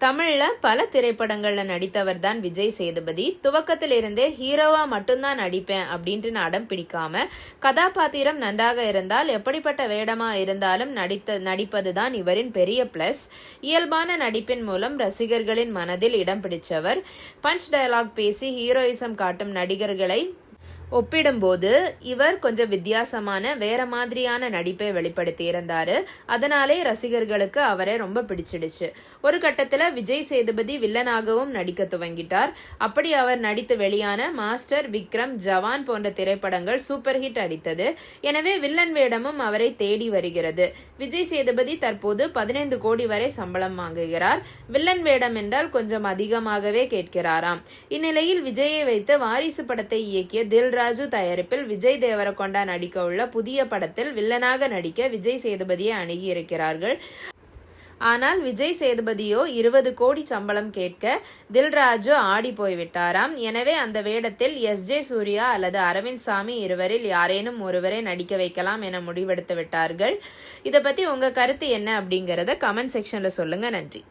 தமிழ்ல பல திரைப்படங்கள்ல நடித்தவர் தான் விஜய் சேதுபதி. துவக்கத்தில் இருந்தே ஹீரோவா மட்டும்தான் நடிப்பேன் அப்படின்ட்டு அடம் பிடிக்காம, கதாபாத்திரம் நன்றாக இருந்தால் எப்படிப்பட்ட வேடமா இருந்தாலும் நடிப்பதுதான் இவரின் பெரிய பிளஸ். இயல்பான நடிப்பின் மூலம் ரசிகர்களின் மனதில் இடம் பிடிச்சவர். பஞ்ச் டயலாக் பேசி ஹீரோயிசம் காட்டும் நடிகர்களை ஒப்பிடும்போது இவர் கொஞ்சம் வித்தியாசமான வேற மாதிரியான நடிப்பை வெளிப்படுத்தி இருந்தாரு. அதனாலே ரசிகர்களுக்கு அவரை ரொம்ப பிடிச்சிடுச்சு. ஒரு கட்டத்துல விஜய் சேதுபதி வில்லனாகவும் நடிக்க துவங்கிட்டார். அப்படி அவர் நடித்து வெளியான மாஸ்டர், விக்ரம், ஜவான் போன்ற திரைப்படங்கள் சூப்பர் ஹிட் அடித்தது. எனவே வில்லன் வேடமும் அவரை தேடி வருகிறது. விஜய் சேதுபதி தற்போது 15 கோடி வரை சம்பளம் வாங்குகிறார். வில்லன் வேடம் என்றால் கொஞ்சம் அதிகமாகவே கேட்கிறாராம். இந்நிலையில் விஜயை வைத்து வாரிசு படத்தை இயக்கிய தில்ராஜு தயாரிப்பில் விஜய் தேவரகொண்டா நடிக்க உள்ள புதிய படத்தில் வில்லனாக நடிக்க விஜய் சேதுபதியை அணுகி இருக்கிறார்கள். ஆனால் விஜய் சேதுபதியோ 20 கோடி சம்பளம் கேட்க தில்ராஜு ஆடி போய்விட்டாராம். எனவே அந்த வேடத்தில் எஸ்.ஜே. சூர்யா அல்லது அரவிந்த் சாமி இருவரில் யாரேனும் ஒருவரை நடிக்க வைக்கலாம் என முடிவெடுத்து விட்டார்கள். இதை பத்தி உங்க கருத்து என்ன அப்படிங்கறத கமெண்ட் செக்ஷன்ல சொல்லுங்க. நன்றி.